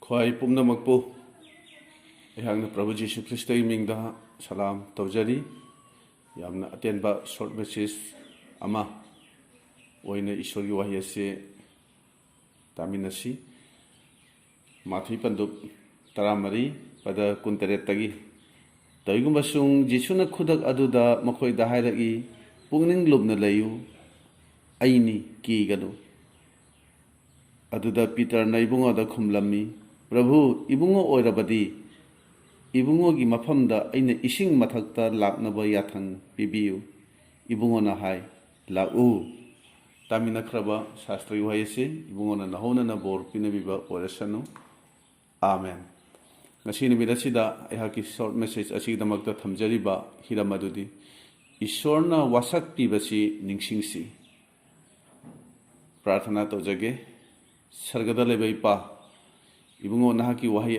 ख्वाई पुनमकपु अहंग प्रभु जीशु Christ Ming सलाम तौजरी यामना अतेनबा short message अमा ओइने ईश्वर की वही से तामिनसी माथी पंदुप तरामरी पद कुंतरेतगी तैगुमसुंग जीशुना खुदक अदुदा मखोइदा हाइरगी पुंगनिंग लुबना लयु अइनी कीगनु अदुदा पीटर ना इबुंगोदा खुमलम्मी प्रभु इबुंगो ओइरबदी इबुंगो की मफमदा अइने इसिंग मथक्ता लाकनबा याथंग पिबियु इबुंगोना हाय लाउ तामिनख्रबा शास्त्री वहायसे इबुंगोना नहोना बोर पिनबिबा ओरसनु आमेन ngasi nimida sida ayhaki short message asidamakta thamjariba hiramadudi Ishwarna Wasakpibasi Ningsingsi प्रार्थना तौजगे सरगदा लेबै पा इबुंगो नाहकी वहाई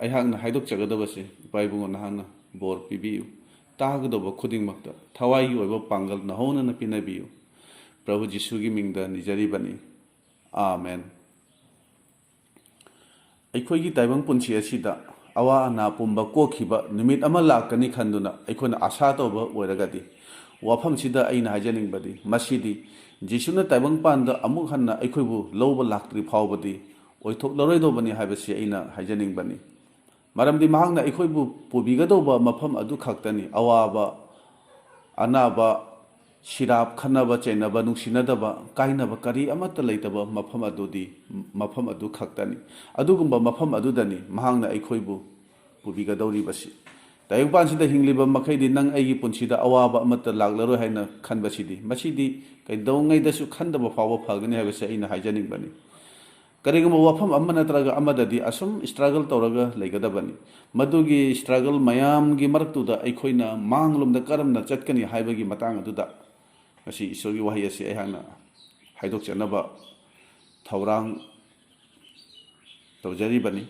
अहांगना हाइदोकचगदबसे इपा इबुंगो नाहंगना बोर पिबियु तागदोब खुदिंगमक्ता थवाई ओइबो पांगल नहोना पिनबियु प्रभु जीशुगी मिंगदा निजरिबनी आमेन अखोइगी ताइबंग पुंसी असिदा अवा अना पुंबा कोखिबा निमित अमा लाकनी खंदुना अखोना आशा तौबा ओइरगदी वाफमसिदा अइना हाजनिंगबदी मसिदी जीशुना ताइबंग पांदा अमुक हन्ना अखोइबु लौबा लाक्ट्रि फावबदी ओइथोक लरोइदोबनी हाइबसि अइना हाजनिंगबनी मरमदि महांगना अखोइबु पुबिगदोबा मफम अदु खक्तनी अवाबा अनाबा शिराब खन्नबा चैनबा नुसिनदबा काइनबा करी अमत्ता लैतबा मफम अदु खक्तनी अदुगुंबा मफम अदुदनी महांगना अखोइबु पुबिगदौरिबसि तायुपानसिदा हिंगलिबा मखैदि नंग अइगी पुंसिदा अवाबा अमत्ता लागलरो हाइना खनबसिदी मसिदी कैदौंगैदसु खंदबा फावबा फगनी हाइबसि अइना हाइजनिंगबनी करिगुंबा वाफम अमा नत्रगा अमददी असुम स्ट्रगल तौरगा लैगदबनी मदुगी स्ट्रगल मयामगी मरक्तुदा अखोइना मांगलुमदा करमना चटकनी हाइबगी मतांग अदुदा ngasi ईश्वरगी वहाई असे अहांगना हाइदोकचनबा थौरांग तौजरिबनी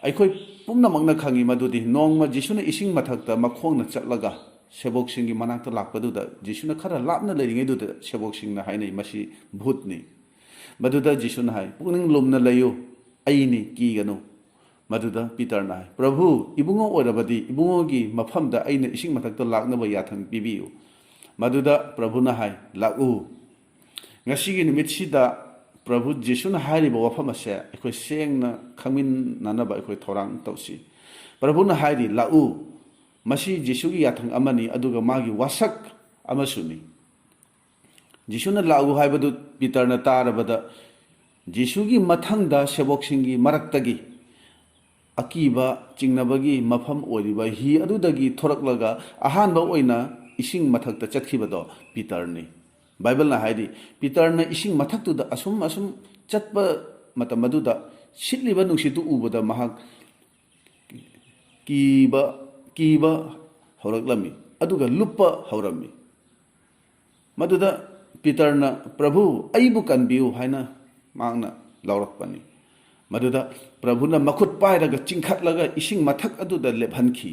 अखोइ पुमनमकना खंगी मदुदी नोंगमा जीशुना इसिंग मथक्ता मखोंगना चटलगा सेबोकसिंगी मनाक्ता लाकपदुदा जीशुना खरा लापना लैरिङैदुदा सेबोकसिंगना हाइनै मसि भूतनी मदुदा जीशुना हाय पुंगनिंग लुमना लयु अइनी कीगनु मदुदा पीटरना हाय प्रभु इबुंगो ओइरबदी इबुंगोगी मफमदा अइना इसिंग मथक्ता लाकनबा याथंग पिबियु मदुदा प्रभुना हाय लाउ ngasiगी निमितसिदा प्रभु जीशुना हारिबा वफम असे अखोइ सेंगना खंमिननबा अखोइ थौरांग तौसि प्रभुना हायदि लाउ मसि जीशुगी याथंग अमनी अदुगा मागी वासक अमसुनी जीशुना लाउ हाइबदु पीटरना तारबदा जीशुगी मथंगदा सेबोकसिंगी मरक्तगी अकीबा चिंगनबगी मफम ओरिबा ही अदुदगी थोरकलगा अहानबा ओइना इसिंग मथक्ता चटखिबदो पीटरनी बाइबल ना हाइदी पीटरना इसिंग मथक्तुदा असुम चटपा मतमदुदा सिटलिबा नुसितु उबदा महाक कीबा हौरक्लमी अदुगा लुप्पा हौरमी मदुदा पीटरना प्रभु अइबु कनबियु हाइना मांगना लौरकपनी मदुदा प्रभुना मखुत पाइरगा चिंखटलगा इसिंग मथक अदुदा लेभनखी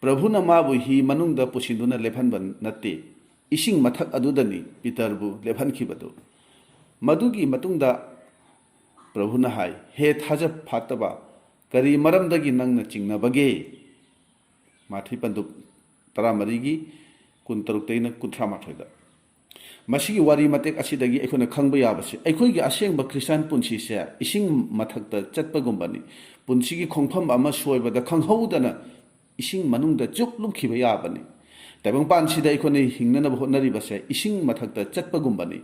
प्रभुना माबु ही मनुंगदा पुसिंदुना लेभनबा नत्ते इसिंग मथक अदुदनी पीटरबु लेभनखिबदु मदुगी मतुंगदा प्रभुना हाय हे थाज फातबा करी मरमदगी नंगना चिंगनबगे माथि पंदु तरामरीगी कुंतरुक्तैना कुंथ्रामाथोइदा मसिगी वारी मतेक असिदगी अखोना खंगबा याबसे अखोइगी असेंगबा क्रिस्टियन पुंसिसे इसिंग मथक्ता चटपगुंबनी पुंसिगी खोंफम अमा सोयबदा खंगहौदना इसिंग मनुंगदा चुप लुमखिबा याबनी ताइबंग पानसिदा अखोना हिंगननबा होटनरिबसे इसिंग मथक्ता चटपगुंबनी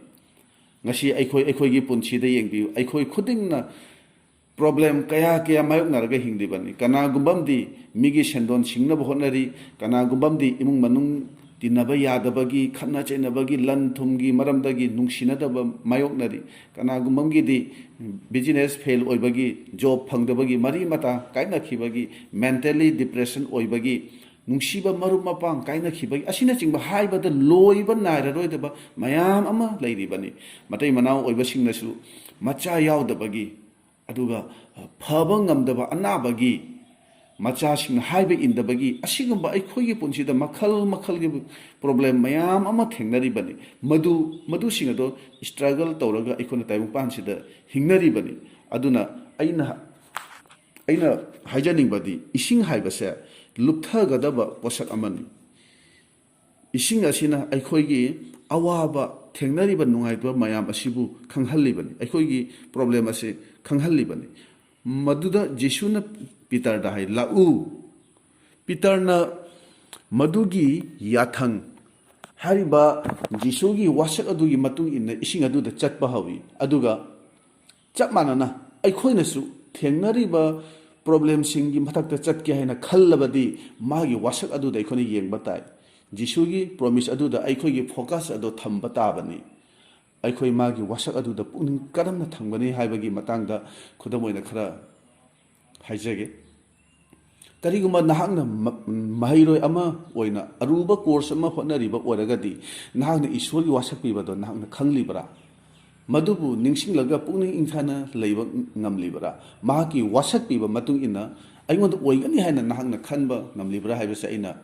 ngasi अखोइगी पुंसिदा येंगबियु अखोइ खुदिंगना प्रॉब्लम कया मायोकनरगा हिंगदिबनी कनागुंबमदी मिगी सेंदोन सिंगनबा होटनरी कनागुंबमदी इमुंग मनुंग तिनबा यादबगी खन्ना चेनबगी लन थुमगी मरमदगी नुंगसिनदबा मायोकनरी कनागुंबमगिदी बिजनेस फेल ओइबगी जॉब फंगदबगी मरी मता काइनखिबगी मेंटली डिप्रेशन ओइबगी नुंगसिबा मरु मपांग काइनखिबगी असिना चिंबा हाइबदा लोइबा नाइररोइदबा मयाम अमा लैरिबनी मतै मनाव ओइबसिंगनसु मचा यावदबगी अदुगा फबा ngamdaba अनाबगी मचासिंग हाइबे इंदबगी असिगुंबा अखोइगी पुंसिदा मखलगी प्रॉब्लम मयाम अमा थेंगनरिबनी मदुसिंग अदो स्ट्रगल तौरगा अखोना ताइबंग पानसिदा हिंगनरिबनी अदुना अइना ꯑꯩꯅ ꯍꯥꯏꯖꯅꯤꯡꯕꯗꯤ ꯏꯁꯤꯡ ꯍꯥꯏꯕꯁꯦ ꯂꯨꯞꯊꯒꯗꯕ ꯄꯣꯠꯁꯛ ꯑꯃꯅꯤ ꯏꯁꯤꯡ ꯑꯁꯤꯅ ꯑꯩꯈꯣꯏꯒꯤ ꯑꯋꯥꯕ ꯊꯦꯡꯅꯔꯤꯕ ꯅꯨꯡꯉꯥꯏꯇꯕ ꯃꯌꯥꯝ ꯑꯁꯤꯕꯨ ꯈꯪꯍꯜꯂꯤꯕꯅꯤ ꯑꯩꯈꯣꯏꯒꯤ ꯄ꯭ꯔꯣꯕ꯭ꯂꯦꯝ ꯑꯁꯤ ꯈꯪꯍꯜꯂꯤꯕꯅꯤ ꯃꯗꯨꯗ ꯖꯤꯁꯨꯅ ꯄꯤꯇꯔꯗ ꯍꯥꯏ ꯂꯥꯛꯎ ꯄꯤꯇꯔꯅ ꯃꯗꯨꯒꯤ ꯌꯥꯊꯪ ꯍꯥꯏꯔꯤꯕ ꯖꯤꯁꯨꯒꯤ ꯋꯥꯁꯛ ꯑꯗꯨꯒꯤ ꯃꯇꯨꯡ ꯏꯟꯅ ꯏꯁꯤꯡ ꯑꯗꯨꯗ ꯆꯠꯄ ꯍꯧꯏ ꯑꯗꯨꯒ ꯆꯞ ꯃꯥꯟꯅꯅ ꯑꯩꯈꯣꯏꯅꯁꯨ ꯊꯦꯡꯅꯔꯤꯕ ꯄ꯭ꯔꯣꯕ꯭ꯂꯦꯝꯁꯤꯡꯒꯤ ꯃꯊꯛꯇ ꯆꯠꯀꯦ ꯍꯥꯏꯅ ꯈꯜꯂꯕꯗꯤ ꯃꯥꯒꯤ ꯋꯥꯁꯛ ꯑꯗꯨꯗ ꯑꯩꯈꯣꯏꯅ ꯌꯦꯡꯕ ꯇꯥꯏ ꯖꯤꯁꯨꯒꯤ ꯄ꯭ꯔꯣꯃꯤꯁ ꯑꯗꯨꯗ ꯑꯩꯈꯣꯏꯒꯤ ꯐꯣꯀꯁ ꯑꯗꯨ ꯊꯝꯕ ꯇꯥꯕꯅꯤ ꯑꯩꯈꯣꯏ ꯃꯥꯒꯤ ꯋꯥꯁꯛ ꯑꯗꯨꯗ ꯄꯨꯛꯅꯤꯡ ꯀꯔꯝꯅ ꯊꯝꯒꯅꯤ ꯍꯥꯏꯕꯒꯤ ꯃꯇꯥꯡꯗ ꯈꯨꯗꯝ ꯑꯣꯏꯅ ꯈꯔ ꯍꯥꯏꯖꯒꯦ ꯀꯔꯤꯒꯨꯝꯕ ꯅꯍꯥꯛꯅ ꯃꯍꯩꯔꯣꯏ ꯑꯃ ꯑꯣꯏꯅ ꯑꯔꯨꯕ ꯀꯣꯔꯁ ꯑꯃ ꯍꯣꯠꯅꯔꯤꯕ ꯑꯣꯏꯔꯒꯗꯤ ꯅꯍꯥꯛꯅ ꯏꯁꯣꯔꯒꯤ ꯋꯥꯁꯛ ꯄꯤꯕꯗꯣ ꯅꯍꯥꯛꯅ ꯈꯪꯂꯤꯕ꯭ꯔꯥ ꯃꯗꯨꯕꯨ ꯅꯤꯡꯁꯤꯡꯂꯒ ꯄꯨꯛꯅꯤꯡ ꯏꯪꯊꯅ ꯂꯩꯕ ꯉꯝꯂꯤꯕ꯭ꯔꯥ ꯃꯍꯥꯛꯀꯤ ꯋꯥꯁꯛ ꯄꯤꯕ ꯃꯇꯨꯡ ꯏꯟꯅ ꯑꯩꯉꯣꯟꯗ ꯑꯣꯏꯒꯅꯤ ꯍꯥꯏꯅ ꯅꯍꯥꯛꯅ ꯈꯟꯕ ꯉꯝꯂꯤꯕ꯭ꯔꯥ ꯍꯥꯏꯕꯁꯦ ꯑꯩꯅ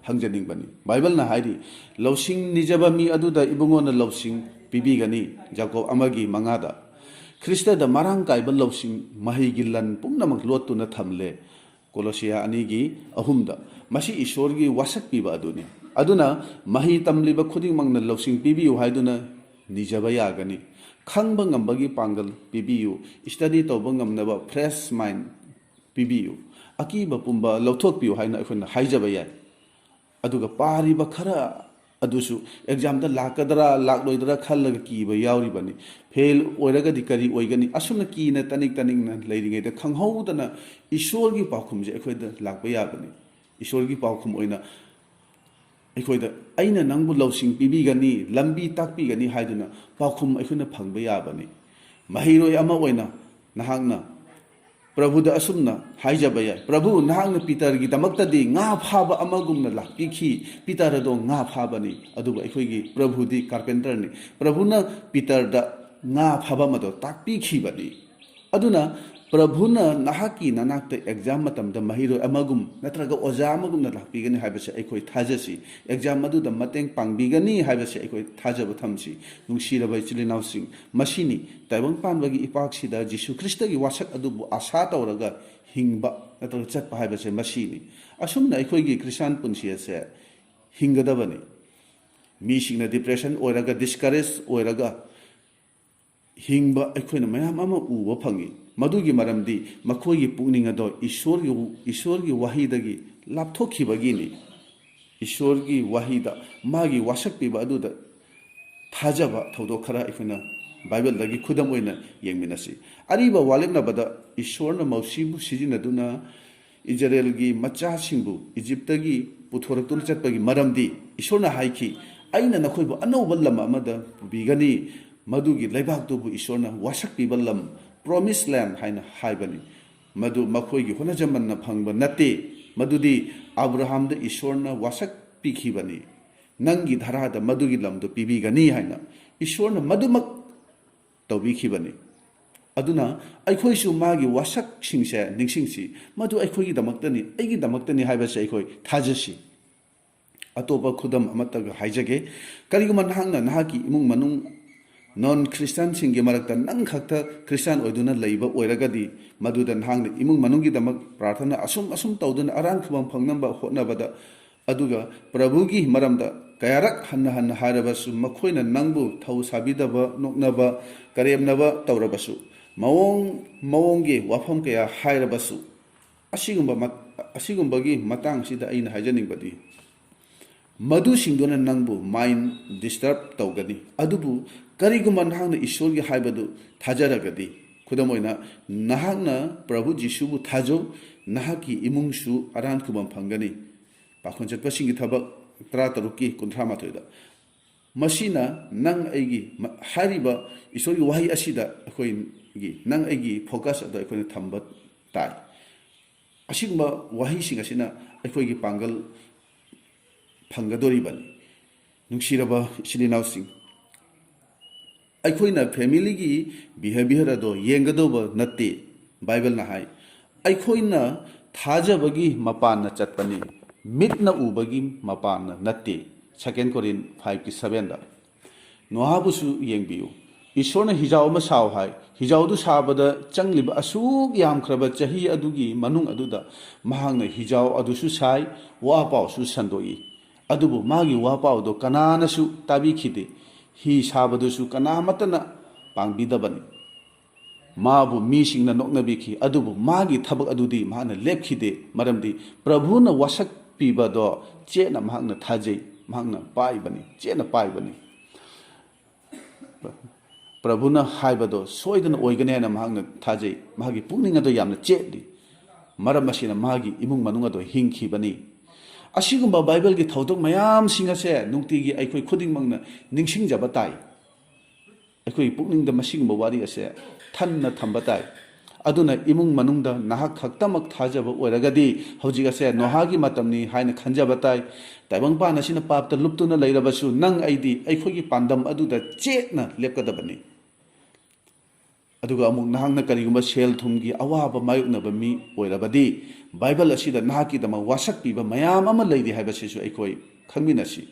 ꯍꯪꯖꯅꯤꯡꯕꯅꯤ ꯕꯥꯏꯕꯜꯅ ꯍꯥꯏꯔꯤ ꯂꯧꯁꯤꯡ ꯅꯤꯖꯕ ꯃꯤ ꯑꯗꯨꯗ ꯏꯕꯨꯡꯉꯣꯅ ꯂꯧꯁꯤꯡ ꯄꯤꯕꯤꯒꯅꯤ ꯖꯥꯀꯣꯕ 1:5 ꯈ꯭ꯔꯤꯁꯇꯗ ꯃꯔꯥꯡ ꯀꯥꯏꯕ ꯂꯧꯁꯤꯡ ꯃꯍꯩꯒꯤ ꯂꯟ ꯄꯨꯝꯅꯃꯛ ꯂꯣꯠꯇꯨꯅ ꯊꯝꯂꯦ ꯀꯣꯂꯣꯁꯤꯌꯥ 2:3 ꯃꯁꯤ ꯏꯁꯣꯔꯒꯤ ꯋꯥꯁꯛ ꯄꯤꯕ ꯑꯗꯨꯅꯤ ꯑꯗꯨꯅ ꯃꯍꯩ ꯇꯝꯂꯤꯕ ꯈꯨꯗꯤꯡꯃꯛꯅ ꯂꯧꯁꯤꯡ ꯄꯤꯕꯤꯌꯨ ꯍꯥꯏꯗꯨꯅ ꯅꯤꯖꯕ ꯌꯥꯒꯅꯤ ꯈꯪꯕ ꯉꯝꯕꯒꯤ ꯄꯥꯡꯒꯜ ꯄꯤꯕꯤꯌꯨ ꯁ꯭ꯇꯗꯤ ꯇꯧꯕ ꯉꯝꯅꯕ ꯐ꯭ꯔꯦꯁ ꯃꯥꯏꯟ ꯄꯤꯕꯤꯌꯨ ꯑꯀꯤꯕ ꯄꯨꯝꯕ ꯂꯧꯊꯣꯛꯄꯤꯌꯨ ꯍꯥꯏꯅ ꯑꯩꯈꯣꯏꯅ ꯍꯥꯏꯖꯕ ꯌꯥꯏ ꯑꯗꯨꯒ ꯄꯥꯔꯤꯕ ꯈꯔ ꯑꯗꯨꯁꯨ ꯑꯦꯛꯖꯥꯝꯗ ꯂꯥꯛꯀꯗ꯭ꯔꯥ ꯂꯥꯛꯂꯣꯏꯗ꯭ꯔꯥ ꯈꯜꯂꯒ ꯀꯤꯕ ꯌꯥꯎꯔꯤꯕꯅꯤ ꯐꯦꯜ ꯑꯣꯏꯔꯒꯗꯤ ꯀꯔꯤ ꯑꯣꯏꯒꯅꯤ ꯑꯁꯨꯝꯅ ꯀꯤꯅ ꯇꯅꯤꯡꯅ ꯂꯩꯔꯤꯉꯩꯗ ꯈꯪꯍꯧꯗꯅ ꯏꯁꯣꯔꯒꯤ ꯄꯥꯎꯈꯨꯝꯁꯦ ꯑꯩꯈꯣꯏꯗ ꯂꯥꯛꯄ ꯌꯥꯕꯅꯤ ꯏꯁꯣꯔꯒꯤ ꯄꯥꯎꯈꯨꯝ ꯑꯣꯏꯅ ꯑꯩꯈꯣꯏꯗ ꯑꯩꯅ ꯅꯪꯕꯨ ꯂꯧꯁꯤꯡ ꯄꯤꯕꯤꯒꯅꯤ ꯂꯝꯕꯤ ꯇꯥꯛꯄꯤꯒꯅꯤ ꯍꯥꯏꯗꯨꯅ ꯄꯥꯎꯈꯨꯝ ꯑꯩꯈꯣꯏꯅ ꯐꯪꯕ ꯌꯥꯕꯅꯤ ꯃꯍꯩꯔꯣꯏ ꯑꯃ ꯑꯣꯏꯅ ꯅꯍꯥꯛꯅ ꯄ꯭ꯔꯚꯨꯗ ꯑꯁꯨꯝꯅ ꯍꯥꯏꯖꯕ ꯌꯥꯏ ꯄ꯭ꯔꯚꯨ ꯅꯍꯥꯛꯅ ꯄꯤꯇꯔꯒꯤꯗꯃꯛꯇꯗꯤ ꯉꯥ ꯐꯥꯕ ꯑꯃꯒꯨꯝꯅ ꯂꯥꯛꯄꯤꯈꯤ ꯄꯤꯇꯔ ꯑꯗꯣ ꯉꯥ ꯐꯥꯕꯅꯤ ꯑꯗꯨꯕꯨ ꯑꯩꯈꯣꯏꯒꯤ ꯄ꯭ꯔꯚꯨꯗꯤ ꯀꯥꯔꯄꯦꯟꯇꯔꯅꯤ ꯄ꯭ꯔꯚꯨꯅ ꯄꯤꯇꯔꯗ ꯉꯥ ꯐꯥꯕꯝ ꯑꯗꯣ ꯇꯥꯛꯄꯤꯈꯤꯕꯅꯤ ꯑꯗꯨꯅ ꯄ꯭ꯔꯚꯨꯅ ꯅꯍꯥꯛꯀꯤ ꯅꯅꯥꯛꯇ ꯑꯦꯛꯖꯥꯝ ꯃꯇꯝꯗ ꯃꯍꯩꯔꯣꯏ ꯑꯃꯒꯨꯝ ꯅꯠꯇ꯭ꯔꯒ ꯑꯣꯖꯥ ꯑꯃꯒꯨꯝꯅ ꯂꯥꯛꯄꯤꯒꯅꯤ ꯍꯥꯏꯕꯁꯦ ꯑꯩꯈꯣꯏ ꯊꯥꯖꯁꯤ ꯑꯦꯛꯖꯥꯝ ꯑꯗꯨꯗ ꯃꯇꯦꯡ ꯄꯥꯡꯕꯤꯒꯅꯤ ꯍꯥꯏꯕꯁꯦ ꯑꯩꯈꯣꯏ ꯊꯥꯖꯕ ꯊꯝꯁꯤ ꯅꯨꯡꯁꯤꯔꯕ ꯏꯆꯤꯜ ꯏꯅꯥꯎꯁꯤꯡ ꯃꯁꯤꯅꯤ ꯇꯥꯏꯕꯪ ꯄꯥꯟꯕꯒꯤ ꯏꯄꯥꯛꯁꯤꯗ ꯖꯤꯁꯨ ꯈ꯭ꯔꯤꯁꯇꯒꯤ ꯋꯥꯁꯛ ꯑꯗꯨꯕꯨ ꯑꯁꯥ ꯇꯧꯔꯒ ꯍꯤꯡꯕ ꯅꯠꯇ꯭ꯔꯒ ꯆꯠꯄ ꯍꯥꯏꯕꯁꯦ ꯃꯁꯤꯅꯤ ꯑꯁꯨꯝꯅ ꯑꯩꯈꯣꯏꯒꯤ ꯈ꯭ꯔꯤꯁꯇꯥꯟ ꯄꯨꯟꯁꯤ ꯑꯁꯦ ꯍꯤꯡꯒꯗꯕꯅꯤ ꯃꯤꯁꯤꯡꯅ ꯗꯤꯄ꯭ꯔꯦꯁꯟ ꯑꯣꯏꯔꯒ ꯗꯤꯁꯀꯔꯦꯖ ꯑꯣꯏꯔꯒ ꯍꯤꯡꯕ ꯑꯩꯈꯣꯏꯅ ꯃꯌꯥꯝ ꯑꯃ ꯎꯕ ꯐꯪꯏ ꯃꯗꯨꯒꯤ ꯃꯔꯝꯗꯤ ꯃꯈꯣꯏꯒꯤ ꯄꯨꯛꯅꯤꯡ ꯑꯗꯣ ꯏꯁꯣꯔꯒꯤ ꯋꯥꯍꯩꯗꯒꯤ ꯂꯥꯞꯊꯣꯛꯈꯤꯕꯒꯤꯅꯤ ꯏꯁꯣꯔꯒꯤ ꯋꯥꯍꯩꯗ ꯃꯥꯒꯤ ꯋꯥꯁꯛ ꯄꯤꯕ ꯑꯗꯨꯗ ꯊꯥꯖꯕ ꯊꯧꯗꯣꯛ ꯈꯔ ꯑꯩꯈꯣꯏꯅ ꯕꯥꯏꯕꯜꯗꯒꯤ ꯈꯨꯗꯝ ꯑꯣꯏꯅ ꯌꯦꯡꯃꯤꯟꯅꯁꯤ ꯑꯔꯤꯕ ꯋꯥꯂꯦꯞꯅꯕꯗ ꯏꯁꯣꯔꯅ ꯃꯧꯁꯤꯕꯨ ꯁꯤꯖꯤꯟꯅꯗꯨꯅ ꯏꯖꯔꯦꯜꯒꯤ ꯃꯆꯥꯁꯤꯡꯕꯨ ꯏꯖꯤꯞꯇꯒꯤ ꯄꯨꯊꯣꯔꯛꯇꯨꯅ ꯆꯠꯄꯒꯤ ꯃꯔꯝꯗꯤ ꯏꯁꯣꯔꯅ ꯍꯥꯏꯈꯤ ꯑꯩꯅ ꯅꯈꯣꯏꯕꯨ ꯑꯅꯧꯕ ꯂꯝ ꯑꯃꯗ ꯄꯨꯕꯤꯒꯅꯤ ꯃꯗꯨꯒꯤ ꯂꯩꯕꯥꯛꯇꯨꯕꯨ ꯏꯁꯣꯔꯅ ꯋꯥꯁꯛ ꯄꯤꯕ ꯂꯝ ꯄ꯭ꯔꯣꯃꯤꯁ ꯂꯦꯟ ꯍꯥꯏꯅ ꯍꯥꯏꯕꯅꯤ ꯃꯗꯨ ꯃꯈꯣꯏꯒꯤ ꯍꯣꯠꯅꯖꯃꯟꯅ ꯐꯪꯕ ꯅꯠꯇꯦ ꯃꯗꯨꯗꯤ ꯑꯕ꯭ꯔꯥꯍꯥꯝꯗ ꯏꯁꯣꯔꯅ ꯋꯥꯁꯛ ꯄꯤꯈꯤꯕꯅꯤ ꯅꯪꯒꯤ ꯙꯔꯥꯗ ꯃꯗꯨꯒꯤ ꯂꯝꯗꯨ ꯄꯤꯕꯤꯒꯅꯤ ꯍꯥꯏꯅ ꯏꯁꯣꯔꯅ ꯃꯗꯨꯃꯛ ꯇꯧꯕꯤꯈꯤꯕꯅꯤ ꯑꯗꯨꯅ ꯑꯩꯈꯣꯏꯁꯨ ꯃꯥꯒꯤ ꯋꯥꯁꯛꯁꯤꯡꯁꯦ ꯅꯤꯡꯁꯤꯡꯁꯤ ꯃꯗꯨ ꯑꯩꯈꯣꯏꯒꯤꯗꯃꯛꯇꯅꯤ ꯑꯩꯒꯤꯗꯃꯛꯇꯅꯤ ꯍꯥꯏꯕꯁꯦ ꯑꯩꯈꯣꯏ ꯊꯥꯖꯁꯤ ꯑꯇꯣꯞꯄ ꯈꯨꯗꯝ ꯑꯃꯠꯇꯒ ꯍꯥꯏꯖꯒꯦ ꯀꯔꯤꯒꯨꯝꯕ ꯅꯍꯥꯛꯅ ꯅꯍꯥꯛꯀꯤ ꯏꯃꯨꯡ ꯃꯅꯨꯡ ꯅꯣꯟ ꯈ꯭ꯔꯤꯁꯇꯥꯟꯁꯤꯡꯒꯤ ꯃꯔꯛꯇ ꯅꯪ ꯈꯛꯇ ꯈ꯭ꯔꯤꯁꯇꯥꯟ ꯑꯣꯏꯗꯨꯅ ꯂꯩꯕ ꯑꯣꯏꯔꯒꯗꯤ ꯃꯗꯨꯗ ꯅꯍꯥꯛꯅ ꯏꯃꯨꯡ ꯃꯅꯨꯡꯒꯤꯗꯃꯛ ꯄ꯭ꯔꯥꯔꯊꯅ ꯑꯁꯨꯝ ꯇꯧꯗꯨꯅ ꯑꯔꯥꯟ ꯈꯨꯕꯝ ꯐꯪꯅꯕ ꯍꯣꯠꯅꯕꯗ ꯑꯗꯨꯒ ꯄ꯭ꯔꯚꯨꯒꯤ ꯃꯔꯝꯗ ꯀꯌꯥꯔꯛ ꯍꯟꯅ ꯍꯥꯏꯔꯕꯁꯨ ꯃꯈꯣꯏꯅ ꯅꯪꯕꯨ ꯊꯧ ꯁꯥꯕꯤꯗꯕ ꯅꯣꯛꯅꯕ ꯀꯔꯦꯝꯅꯕ ꯇꯧꯔꯕꯁꯨ ꯃꯑꯣꯡꯒꯤ ꯋꯥꯐꯝꯀꯌా ꯍꯥꯏꯔꯕꯁꯨ ꯑꯁꯤꯒꯨꯝꯕꯒꯤ ꯃꯇꯥꯡꯁꯤꯗ ꯑꯩꯅ ꯍꯥꯏꯖꯅꯤꯡꯕꯗꯤ ꯃꯗꯨꯁꯤꯡꯗꯨꯅ ꯅꯪꯕꯨ ꯃꯥꯏꯟ ꯗꯤꯁꯇꯔꯕ ꯇꯧꯒꯅꯤ ꯑꯗꯨꯕꯨ ꯀꯔꯤꯒꯨꯝꯕ ꯅꯍꯥꯛꯅ ꯏꯁꯣꯔꯒꯤ ꯍꯥꯏꯕꯗꯨ ꯊꯥꯖꯔꯒꯗꯤ ꯈꯨꯗꯝ ꯑꯣꯏꯅ ꯅꯍꯥꯛꯅ ꯄ꯭ꯔꯚꯨ ꯖꯤꯁꯨꯕꯨ ꯊꯥꯖꯧ ꯅꯍꯥꯛꯀꯤ ꯏꯃꯨꯡꯁꯨ ꯑꯔꯥꯟ ꯈꯨꯕꯝ ꯐꯪꯒꯅꯤ ꯄꯥꯈꯣꯟ ꯆꯠꯄꯁꯤꯡꯒꯤ ꯊꯕꯛ 13:58 ꯃꯁꯤꯅ ꯅꯪ ꯑꯩꯒꯤ ꯍꯥꯏꯔꯤꯕ ꯏꯁꯣꯔꯒꯤ ꯋꯥꯍꯩ ꯑꯁꯤꯗ ꯑꯩꯈꯣꯏꯒꯤ ꯅꯪ ꯑꯩꯒꯤ ꯐꯣꯀꯁ ꯑꯗꯣ ꯑꯩꯈꯣꯏꯅ ꯊꯝꯕ ꯇꯥꯏ ꯑꯁꯤꯒꯨꯝꯕ ꯋꯥꯍꯩꯁꯤꯡ ꯑꯁꯤꯅ ꯑꯩꯈꯣꯏꯒꯤ ꯄꯥꯡꯒꯜ ꯐꯪꯒꯗꯣꯔꯤꯕꯅꯤ ꯅꯨꯡꯁꯤꯔꯕ ꯏꯆꯤꯜ ꯏꯅꯥꯎꯁꯤꯡ ꯑꯩꯈꯣꯏꯅ ꯐꯦꯃꯤꯂꯤꯒꯤ ꯕꯤꯍꯦꯕꯤꯌꯔ ꯑꯗꯣ ꯌꯦꯡꯒꯗꯧꯕ ꯅꯠꯇꯦ ꯕꯥꯏꯕꯜꯅ ꯍꯥꯏ ꯑꯩꯈꯣꯏꯅ ꯊꯥꯖꯕꯒꯤ ꯃꯄꯥꯟꯅ ꯆꯠꯄꯅꯤ ꯃꯤꯠꯅ ꯎꯕꯒꯤ ꯃꯄꯥꯟꯅ ꯅꯠꯇꯦ 2 ꯀꯣꯔꯤꯟꯊ 5:7 ꯅꯣꯍꯥꯕꯨꯁꯨ ꯌꯦꯡꯕꯤꯌꯨ ईश्वरने हिजाव अमा साव हाय हिजावदु साबदा चंगलिबा असुक यामख्रबा चही अदुगी मनुंग अदुदा महांगना हिजाव अदुसु साय वा पावसु संदोई अदुबु मागी वा पावदो कनानसु ताबिखिदे hi sabadusु कनामतना पांगबिदबनी माबु मीसिंगना नोकनबिखि अदुबु मागी थबक अदुदी माना लेपखिदे मरमदि प्रभुना वासक पिबदो चेना महांगना थाजै महांगना पाइबनी चेना पाइबनी प्रभुना हाइबदो सोइदन ओइगनेना महांगना थाजै मागी पुनिंगदो यामना चेदि मरम असिना मागी इमुंग मनुंगदो हिंखिबनी असिगुम्बा बाइबल की थौदोक मयाम सिंगसे नुंगतिगी अइखोइ खुदिंगमंगना निंगसिंगजबा ताइ अइखोइ पुनिंगदा मसिगुम्बा वारी असे थन्ना थंबा ताइ अदुना इमुंग मनुंगदा नाहक खक्तमक थाजबा ओइरगदि हौजिग असे नोहागी मतमनि हाइना खंजबा ताइ ताइबंगपान असिना पापता लुप्तुना लैरबसु नंग अइदि अइखोइगी पांदम अदुदा चेतना लेपकदबनि अदुगा अमुक नाहंगना करिगुम्बा सेल थुमगी अवाबा मायुकनबा मी ओइरबदि बाइबल असिदा नाहकीदमा वासक पिबा मयाम अमा लैदि हाइबसिसु अइखोइ खंगमिनसि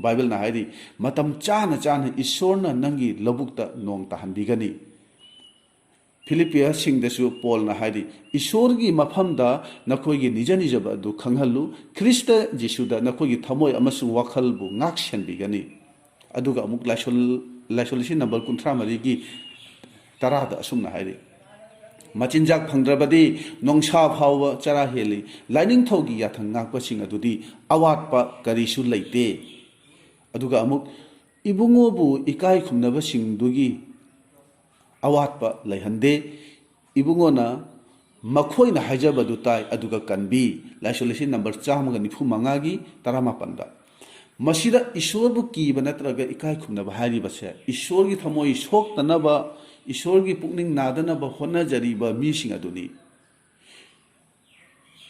बाइबल ना हाइदि मतम चाना चाना ईश्वरना नंगी लबुक्ता नोंग ताहनबिगनी फिलिपिया सिंगदसु पोल ना हाइदि ईश्वरगी मफमदा नखोइगी निज निजबा अदु खंगहल्लु ख्रिस्ट जिसुदा नखोइगी थमोय अमसु वाखलबु ngaksenbigani अदुगा अमुक लाइसोलसी नंबर 53 गी तरादा असुमना हाइदि मचिनजाक फंद्रबदी नोंसा फाव चरा हेली लाइनिंग थौगी याथंग ngakpasing adudi awatpa karisu leite aduga amuk ibungobu ikai khumnaba singdugi awatpa leihande ibungona makhoi na hajabadu tai aduga kanbi laisolution number 195 gi 18 da masida ishorbu kiba natraga ikai khumnaba haribase ishorgi thamoi soktanaba ईश्वरगी पुकनिंग नादनबा होनाजरिबा मीसिंग अदुनी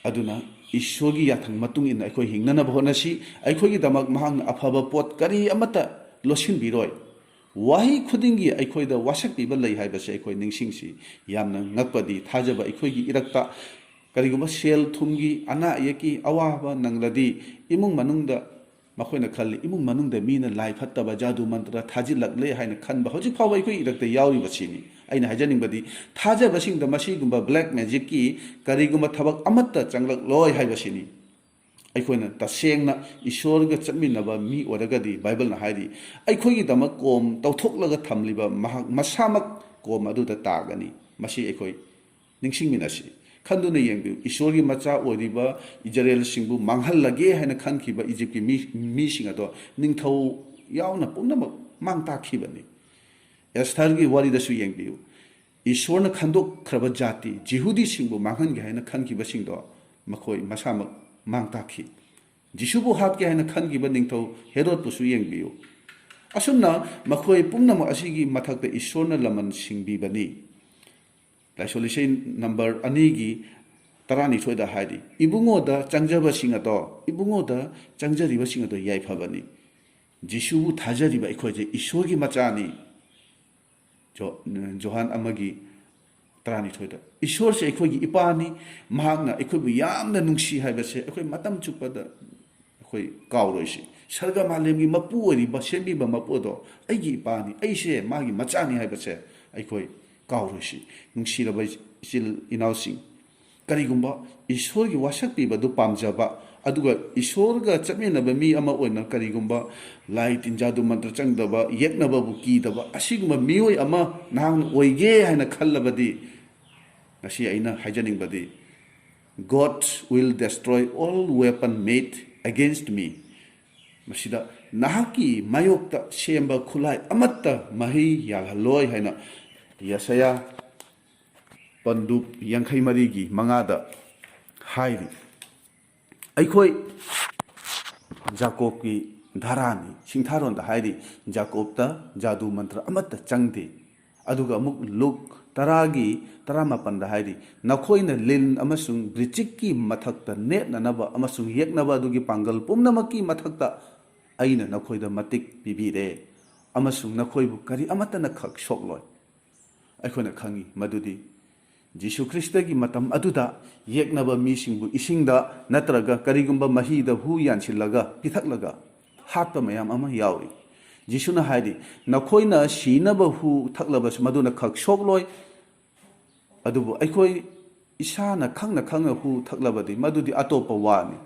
अदुना ईश्वरगी याथंग मतुंग इन अखोइ हिंगनबा होनासि अखोइगी दमक महांग अफबा pot करी अमता लोसिन बिरोय वाही खुदिंगी अखोइदा वासक पिबा लई हाइबसे अखोइ निंगसिंगसि यामना ngakpadi थाजबा अखोइगी इरक्ता करिगुम्बा cell थुमगी अना यकी अवाबा नंगलदी इमुंग मनुंगदा मखोइना खल्ली इमुंग मनुंगदा मीना लाई फत्तबा जादू मंत्र थाजिलक्ले हाइना खनबा हौजिक फाव अखोइ इरक्ता याउरिबसिनी अइना हाजनिंगबदी थाजबसिंगदा मसिगुम्बा black magic की करिगुम्बा थबक अमत्ता चंगलक लोय हाइबसिनी अखोइना तसेंगना ईश्वरगा चटमिनबा मी ओरगदी बाइबलना हाइदि अखोइगी दमक कोम तौथोकलगा थमलिबा मसामक कोम अदुदा तागनी मसी अखोइ निंगसिंगमिनसि खंदुना येंगबि ईश्वरगी मचा ओरिबा Israel सिंगबु मांगहल्लगे हाइना खनखिबा इजिप्टकी मीसिंग अदो निंगथौ यावना पुनमक मांगताखिबनि एस्थरगी वारिदसु येंगबिउ ईश्वरना खंदोखरबा जाति जिहुदी सिंगबु मांगहनगे हाइना खनखिबा सिंगदो मखोइ मसामक मांगताखि जिसुबु हातके हाइना खनखिबा निंगथौ हेरोदपुसु येंगबिउ असुमना मखोइ पुनमक असिगी मथक्ता ईश्वरना लमन सिंगबिबनि लाइसोलिशन नंबर 2 की 12 दा हाइदि इबुंगोदा चंगजबसिंग अदो इबुंगोदा चंगजरिबसिंग अदो याइफबनि जिसुबु थाजरिबा अखोइजे ईश्वरगी मचानी जोहान अमगी 12 दा ईश्वर से अखोइगी इपानी महागना अखोइबु यामना नुंगसी हाइबसे अखोइ मतम चुपदा अखोइ कावरोइसि सर्गा मालेमगी मपु ओरिबा सेंबिबा मपुदो अइगी इपानी अइसे मागी मचानी हाइबसे अखोइ कावरोइसि नुंगसिरबा इचिल इनाउसिंग करिगुम्बा ईश्वरगी वासक पिबदु पामजबा अदुगा ईश्वरगा चटमिनबा मी अमा ओइना करिगुम्बा लाई तिनजादु मंत्र चंगदबा येकनबबु कीदबा असिगुम्बा मियोय अमा नांग ओइगे हाइना खल्लबदि नसि आइना हाइजनिंगबदि God will destroy all weapon made against me मसिदा नाहकी मायोक्ता सेंबा खुलाय अमत्ता मही यालहलोय हाइना यशया पंदुप यांखैमरी की मंगादा हाइरी अखोई जाकोब की धारानी सिंथारों हाइरी जाकोबता जादू मंत्र अमत्ता चंगदे अदुगा अमुक लुक तरागी तरामापन हाइरी नखोइना लिन अमसुंग ब्रिचिक की मथक्ता नेटननबा अमसुंग येकनबा अदुगी पांगल पुमनमकी मथक्ता अइना नखोइदा मतिक पिबिरे अमसुंग नखोइबु करी अमत्तना खक सोकलोय अखोइना खंगी मदुदी जिसु ख्रिस्टगी मतम अदुदा येकनबा मीसिंगबु इसिंगदा नत्रगा करिगुम्बा महीदा हु यानसिलगा पिथकलगा हात्पा मयाम अमा याउरी Jisuna haidi nakoina shinaba hu thaklabas maduna khak sokloi adubu aikoi isana khangna hu thaklabadi madudi atopa wani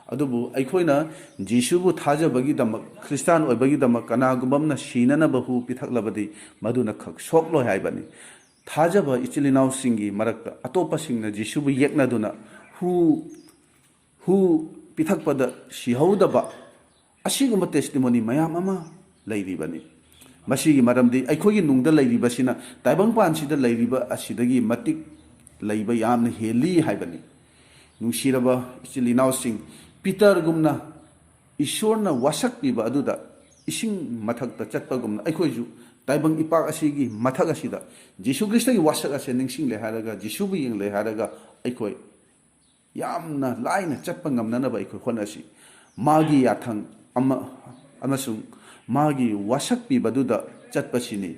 adubu aikoina jisubu thajabagi damak Christian oibagi damak kanagumamna shinanaba hu pithaklabadi maduna khak sokloi haibani thajaba ichilinaw singi marakta atopa singna jisubu yeknaduna hu pithakpada shihaudaba asiguma testimony mayam ama lairibani masigi maramdi aikhogi nungda lairibasina taibangpan sida lairiba asidagi matik laiba yamna heli haibani nungsiraba ichilinaw sing Peter gumna Ishwarna Wasakpibasi aduda ising mathakta chatpagumna aikhoju taibang ipak asigi mathak asida Jesu Christ gi wasak ase ningsing le haraga Jesu bu yeng le haraga aikhoi yamna laina chatpa ngamnana ba aikhoi khonasi magi yathang amasung magi wasakpibaduda chatpasini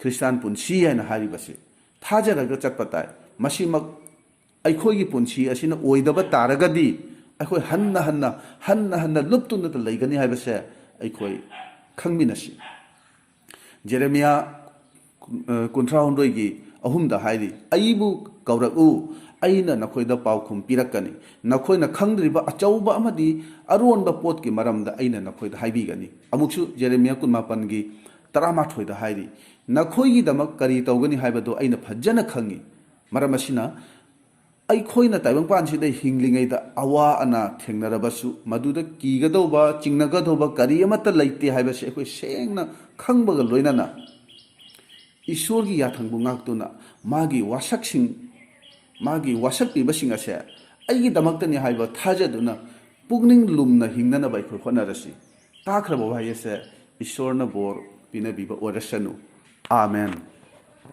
Christian punsi haina haribase thajaraga chatpatai masimak aikhoigi punsi asina oidaba taragadi aikoi hanna luptuna da laigani haibase aikoi khangminasi Jeremiah kuntra hondoigi ahumda hairi aibu kauraku aina nakoida paukhum pirakani nakoina khangdriba achauba amadi aronba potki maramda aina nakoida haibigani amuksu Jeremiah kunmapangi 18 da hairi nakoigi damak kari tawgani haibado aina phajjana khangi maramasina aikhoina taibangpan sida hinglingaida awa ana thengnarabasu maduda kigadauba chingnagadauba kari amata laite haibase aikoi sengna khangbaga loinana Ishwargi yathangbu ngaktuna magi wasakpibasing ase aigi damaktani haiba thajaduna pugning lumna hingnana bai khoi khonarasi takrabo bhai ase Ishwarna bor pinabiba orasanu amen